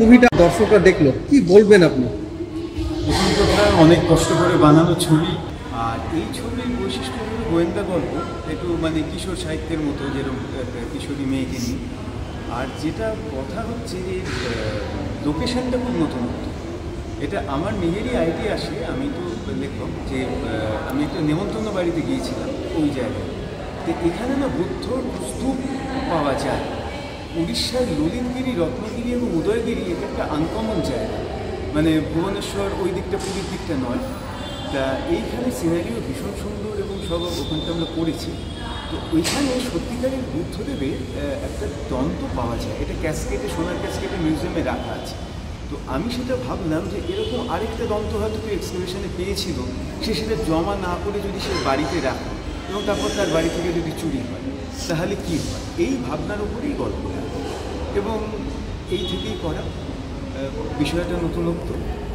মুভিটা দর্শকরা দেখলো, কি বলবেন আপনি? প্রথম কথা, অনেক কষ্ট করে বানানো ছবি। আর এই ছবির বৈশিষ্ট্য হলো গোয়েন্দা গল্প, একটু মানে কিশোর সাহিত্যের মতো, যেরকম কিশোরী মেয়েকে নিয়ে। আর যেটা কথা হচ্ছে যে লোকেশনটা খুব নতুন। এটা আমার নিজেরই আইডিয়া আসে। আমি তো লেখক, যে আমি একটা নেমন্তন্ন বাড়িতে গিয়েছিলাম ওই জায়গায়। তো এখানে না বুদ্ধর স্তূপ পাওয়া যায়। উড়িষ্যার ললিতগিরি, রত্নগিরি এবং উদয়গিরি, এটা একটা আনকমন জায়গা। মানে ভুবনেশ্বর ওই দিকটা, পুরীর দিকটা নয়। তা এইখানে সিনারিও ভীষণ সুন্দর এবং সব ওখানটা আমরা করেছি। তো ওইখানে সত্যিকারের বুদ্ধদেবের একটা দন্ত পাওয়া যায়। এটা ক্যাসকেটে, সোনার ক্যাসকেটে মিউজিয়ামে রাখা আছে। তো আমি সেটা ভাবলাম যে এরকম আরেকটা দন্ত হয়তো কেউ এক্সিবিশনে পেয়েছিল, সে সেটা জমা না করে যদি সে বাড়িতে রাখে এবং তারপর তার বাড়ি থেকে যদি চুরি হয় তাহলে কী হয়, এই ভাবনার উপরেই গল্পটা। এবং এই থেকেই করা। বিষয়টা নতুনত্ব।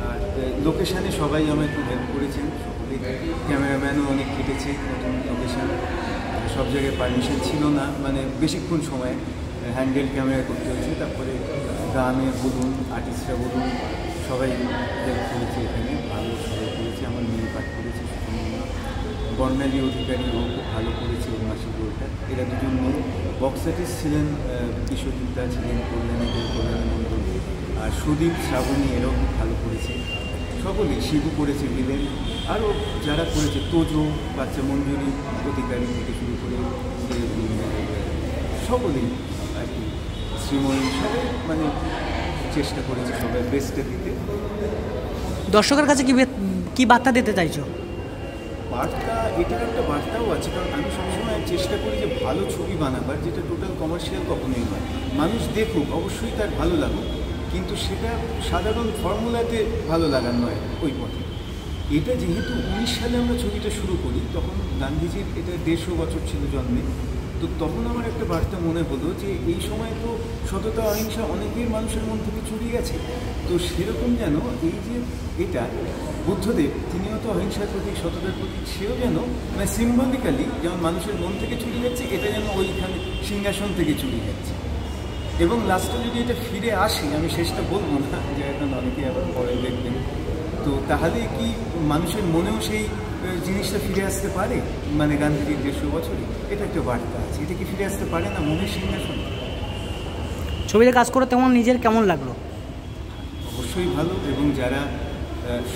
আর লোকেশানে সবাই আমার একটু হেল্প করেছেন, সকলেই। ক্যামেরাম্যানও অনেক কেটেছে নতুন লোকেশান। সব জায়গায় পারমিশন ছিল না, মানে বেশিক্ষণ সময় হ্যান্ডেল ক্যামেরা করতে হয়েছে। তারপরে গানে বলুন, আর্টিস্টরা বলুন, সবাই হেল্প করেছে। এখানে ভালো সবাই করেছে। আমার মেয়ে পাঠ করেছে, সুষমা। বর্ণালী অধিকারী, ও খুব ভালো করেছে ওর মাসিক রোলটা। এরা দুজন মেয়ে। বক্স আর্টিস্ট ছিলেন বিশ্বজিৎদা, ছিলেন কল্যাণী মণ্ডল, আর সুদীপ, শ্রাবণী, এরাও খুব ভালো করেছে। সকলেই, শিবু করেছে ভিলেন। আরও যারা করেছে, তোজো, বাচ্চা মঞ্জুরি অধিকারী থেকে শুরু করে সকলেই আর কি, শ্রীময়ী, সবাই মানে চেষ্টা করেছে সবাই বেস্টটা দিতে। দর্শকের কাছে কি বার্তা দিতে চাইছো? বার্তা, এটার একটা বার্তাও আছে। কারণ আমি সবসময় চেষ্টা করি যে ভালো ছবি বানাবার, যেটা টোটাল কমার্শিয়াল কখনোই নয়। মানুষ দেখুক, অবশ্যই তার ভালো লাগুক, কিন্তু সেটা সাধারণ ফর্মুলাতে ভালো লাগার নয় ওই পথে। এটা যেহেতু 19 সালে আমরা ছবিটা শুরু করি, তখন গান্ধীজির এটা 150 বছর ছিল জন্মে। তো তখন আমার একটা বার্তা মনে হলো যে এই সময় তো সততা, অহিংসা অনেকের মানুষের মন থেকে চুরি গেছে। তো সেরকম যেন এই যে এটা বুদ্ধদেব, তিনিও তো অহিংসার প্রতীক, সততার প্রতীক, সেও যেন মানে সিম্বলিক্যালি যেমন মানুষের মন থেকে চুরি যাচ্ছে, এটা যেন ওইখানে সিংহাসন থেকে চুরি যাচ্ছে। এবং লাস্টে যদি এটা ফিরে আসে, আমি শেষটা বলবো না, যে এখন অনেকে আবার পরে দেখবেন, তো তাহলে কি মানুষের মনেও সেই জিনিসটা ফিরে আসতে পারে? মানে গান্ধীজির 150 বছরই এটা একটা বার্তা আছে। এটা কি ফিরে আসতে পারে না মনের সিংহাসন? ছবিতে কাজ করে তোমার নিজের কেমন লাগলো? অবশ্যই ভালো। এবং যারা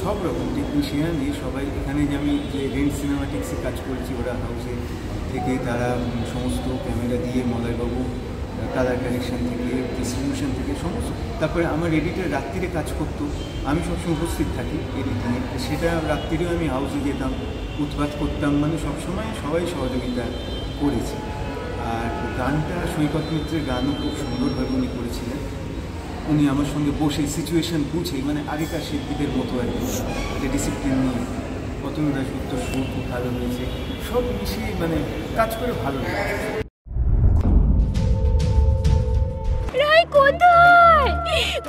সব রকম টেকনিশিয়ান নিয়ে সবাই এখানে, যে আমি যে রেন্ট সিনেমাটিক্সে কাজ করেছি, ওরা হাউসে থেকে তারা সমস্ত ক্যামেরা দিয়ে, মলয়বাবু কালার কালেকশন থেকে, ডিস্ট্রিবিউশন থেকে সমস্ত। তারপরে আমার এডিটার রাত্রিরে কাজ করতো, আমি সবসময় উপস্থিত থাকি এডিটিংয়ে। সেটা রাত্রিরেও আমি হাউসে যেতাম, উৎপাত করতাম, মানে সবসময় সবাই সহযোগিতা করেছে। আর গানটা সৈকত মিত্রের গানও খুব সুন্দরভাবে উনি করেছিলেন। উনি আমার সঙ্গে বসে সিচুয়েশান বুঝেই, মানে আগেকার শিল্পীদের মতো একদম একটা ডিসিপ্লিন নিয়ে, কতগুলো দাসগুপ্ত সুর খুব ভালো হয়েছে। সব মিশিয়ে মানে কাজ করে ভালো লাগে। কোথায়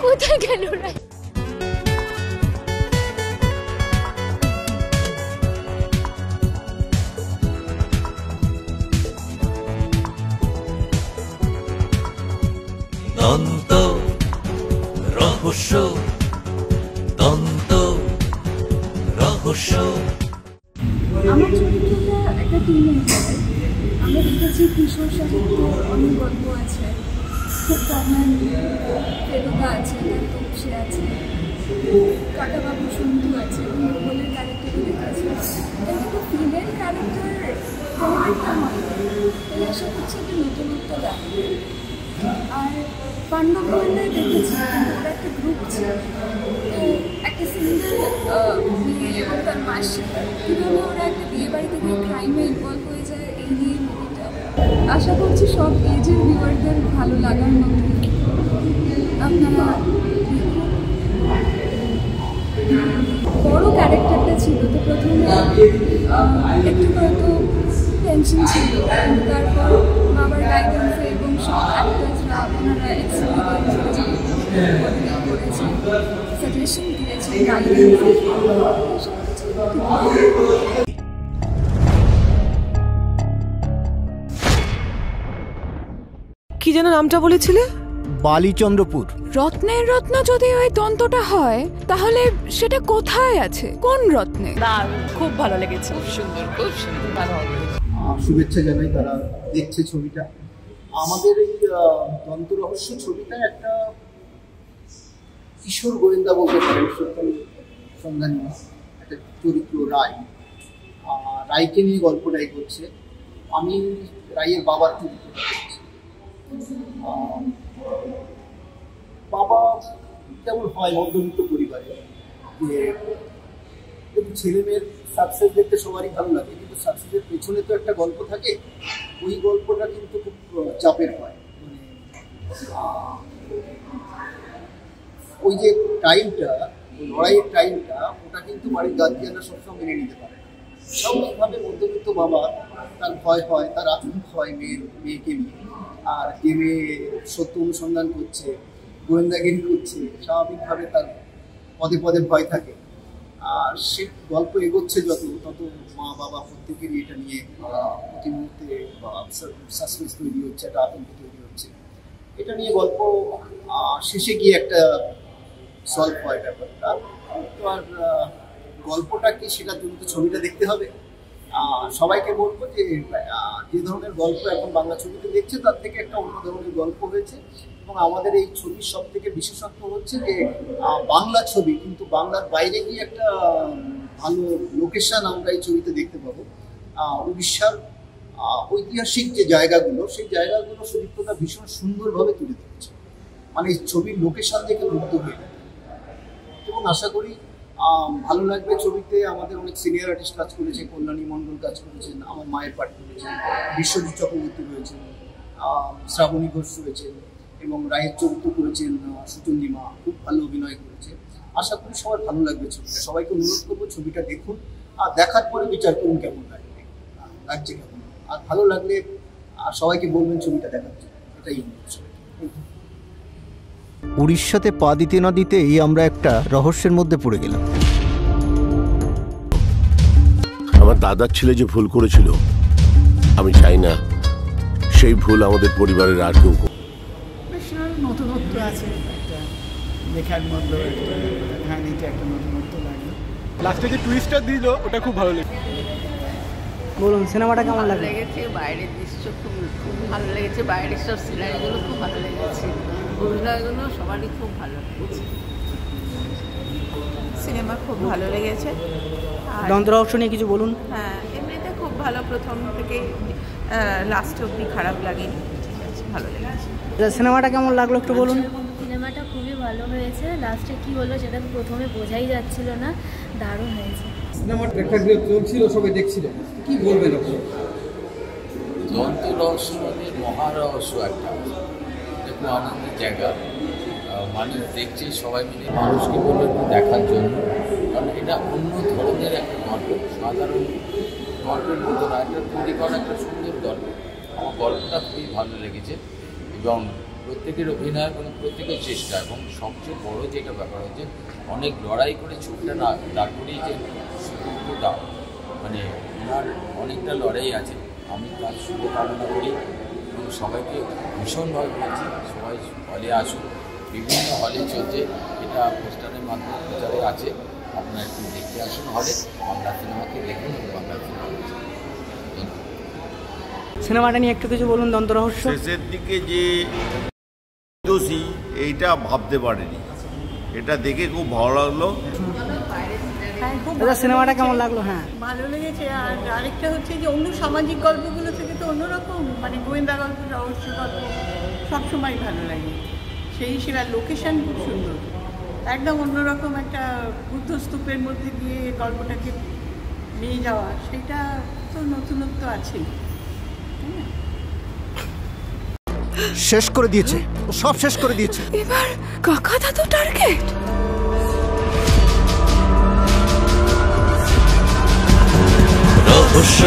কোথায় গেল রাই? দন্ত রহস্য, দন্ত রহস্য। আমার চরিত্রটা একটা টিনেজার। আমরা দেখেছি কিশোর সাহিত্য, অনেক গল্প আছে, খুব কমন ফেরুদা আছে, তপসে আছে, কাকাবাবু সন্ধু আছে, মোগলের ক্যারেক্টারও দেখেছি। কিন্তু ফিমেল ক্যারেক্টার তেমন একটা হয়, তাই আশা করছি একটা নতুনত্ব লাগে। আর পাণ্ডব গোয়েন্দায় দেখেছি ওরা একটা গ্রুপ ছিল, তো একটা সিঙ্গেল মেয়ে এবং তার মাসি, কীভাবে ওরা একটা বিয়ে বাড়ি থেকে ক্রাইমে ইনভলভ হয়ে যায়, এই নিয়ে মুভিটা। আশা করছি সব এজের ভিউয়ারদের ভালো লাগার মতো আপনারা দেখুন। বড় ক্যারেক্টারটা ছিল, তো প্রথমে একটু হয়তো টেনশন ছিল, কিন্তু তারপর বাবার গাইডেন্সে এবং সব অ্যাক্টার্সরা ওনারা এক্সপিরিয়েন্স করেছে, সাজেশন দিয়েছে, গাইডেন্স। কি যেন নামটা বলেছিলে? বালিচন্দ্রপুর। রত্নের রত্ন যদি ওই তন্ত্রটা হয় তাহলে সেটা কোথায় আছে, কোন রত্নে? খুব ভালো লেগেছে, খুব সুন্দর, খুব সুন্দর, ভালো হবে। শুভেচ্ছা জানাই তারা দেখছে ছবিটা। আমাদের এই তন্ত্র রহস্য ছবিটা একটা কিশোর গোয়েন্দা বলতে পারেন, সত্যি সন্ধানী একটা চরিত্র রায়। রায়কে নিয়ে গল্পটাই করছে। আমি রায়ের বাবার চরিত্রটা করছি। বাবা কেমন হয় মধ্যবিত্ত পরিবারে, যে ছেলে মেয়ের সাকসেস দেখতে সবারই ভালো লাগে, কিন্তু সাকসেসের পেছনে তো একটা গল্প থাকে। ওই গল্পটা কিন্তু খুব চাপের হয়। মানে ওই যে টাইমটা, লড়াইয়ের টাইমটা, ওটা কিন্তু বাড়ির গার্জিয়ানরা সবসময় মেনে নিতে পারে না। স্বাভাবিকভাবে মধ্যবিত্ত বাবা তার ভয় হয়, তার আতঙ্ক হয় মেয়েকে নিয়ে। আর যে মেয়ে সত্য অনুসন্ধান করছে, গোয়েন্দাগিরি করছে, স্বাভাবিকভাবে তার পদে পদে ভয় থাকে। আর সে গল্প এগোচ্ছে তত মা বাবা প্রত্যেকেরই এটা নিয়ে প্রতি মুহূর্তে সাসপেন্স তৈরি হচ্ছে, একটা আতঙ্ক তৈরি হচ্ছে। এটা নিয়ে গল্প শেষে গিয়ে একটা সলভ হয় ব্যাপারটা। তো আর গল্পটা কি, সেটার জন্য তো ছবিটা দেখতে হবে। সবাইকে বলবো যে যে ধরনের গল্প এখন বাংলা ছবিতে দেখছে তার থেকে একটা অন্য ধরনের গল্প হয়েছে। এবং আমাদের এই ছবির সব থেকে বিশেষত্ব হচ্ছে যে বাংলা ছবি, কিন্তু বাংলার বাইরে গিয়ে একটা ভালো লোকেশন আমরা এই ছবিতে দেখতে পাবো। উড়িষ্যার ঐতিহাসিক যে জায়গাগুলো, সেই জায়গাগুলো সুদীপ্তদা ভীষণ সুন্দরভাবে তুলে ধরেছে। মানে এই ছবির লোকেশন দেখে মুগ্ধ হয়ে যায়। এবং আশা করি ভালো লাগবে ছবিতে। আমাদের অনেক সিনিয়র আর্টিস্ট কাজ করেছে, কল্যাণী মণ্ডল কাজ করেছেন, আমার মায়ের পাঠ করেছেন, বিশ্বজিৎ চক্রবর্তী রয়েছেন, শ্রাবণী ঘোষ রয়েছেন, এবং রায়ের চরিত্র করেছেন সুচন্দিমা, খুব ভালো অভিনয় করেছে। আশা করি সবার ভালো লাগবে ছবিটা। সবাইকে অনুরোধ করবো ছবিটা দেখুন, আর দেখার পরে বিচার করুন কেমন লাগছে কেমন। আর ভালো লাগলে সবাইকে বলবেন ছবিটা দেখার জন্য, এটাই অনুরোধ। উড়িষ্যাতে পা দিতে না দিতেই আমরা একটা রহস্যের মধ্যে পড়ে গেলাম। আমার দাদার ছেলে যে ভুল করেছিল, আমি চাই না সেই ভুল আমাদের পরিবারের আর কেউ। নতুনত্ব আছে, একটা লেখার মধ্যে কাহিনীটা একটা নতুনত্ব লাগে। লাস্টে যে টুইস্টটা দিল ওটা খুব ভালো লেগেছে। বলুন সিনেমাটা কেমন লেগেছে? বাইরের দৃশ্য খুব ভালো লেগেছে, বাইরের সব সিনারিগুলো খুব ভালো লেগেছে, অভিনয়গুলো সবারই খুব ভালো লেগেছে। সিনেমা খুব ভালো লেগেছে। তন্ত্র রহস্য নিয়ে কিছু বলুন। হ্যাঁ, এমনিতে খুব ভালো, প্রথম থেকে লাস্ট অবধি খারাপ লাগেনি, ঠিক আছে, ভালো লেগেছে। সিনেমাটা কেমন লাগলো একটু বলুন। সিনেমাটা খুবই ভালো হয়েছে। লাস্টে কি হলো সেটা প্রথমে বোঝাই যাচ্ছিল না, দারুণ হয়েছে। সিনেমার প্রেক্ষাগৃহ চলছিল, সবাই দেখছিল, কি বলবেন আপনি? তন্ত্র রহস্য মানে মহারহস্য একটা, দেখুন আনন্দের জায়গা। মানুষ দেখছে, সবাই মিলে মানুষকে বললো একটু দেখার জন্য, কারণ এটা অন্য ধরনের একটা গল্প, সাধারণ গল্পের মতো না, একটা তৈরি করা একটা সুন্দর গল্প। আমার গল্পটা খুবই ভালো লেগেছে এবং প্রত্যেকের অভিনয় এবং প্রত্যেকের চেষ্টা, এবং সবচেয়ে বড় যেটা ব্যাপার হচ্ছে অনেক লড়াই করে ছবিটা না দাঁড় করিয়েছে সুদীপ্তদা। মানে ওনার অনেকটা লড়াই আছে, আমি তার শুভকামনা করি এবং সবাইকে ভীষণভাবে বলছি সবাই হলে আসুন। বিভিন্ন হলে চলছে, এটা পোস্টারের মাধ্যমে প্রচারে আছে, আপনারা একটু দেখতে আসুন হলে, বাংলা সিনেমাকে দেখুন এবং বাংলা সিনেমা। সিনেমাটা নিয়ে একটু কিছু বলুন। তন্ত্র রহস্য শেষের দিকে যে দোষী এইটা ভাবতে পারিনি, এটা দেখে খুব ভালো লাগলো। সিনেমাটা কেমন লাগলো? হ্যাঁ, ভালো লেগেছে। আর আরেকটা হচ্ছে যে অন্য সামাজিক গল্পগুলো থেকে তো অন্যরকম, মানে গোয়েন্দা গল্প, রহস্য গল্প সবসময় ভালো লাগে। সেই হিসেবে লোকেশন খুব সুন্দর, একদম অন্যরকম একটা বুদ্ধ স্তূপের মধ্যে দিয়ে গল্পটাকে নিয়ে যাওয়া, সেটা তো নতুনত্ব আছেই। শেষ করে দিয়েছে, সব শেষ করে দিয়েছে। এবার কাকা দাদু টার্গেট। রহস্য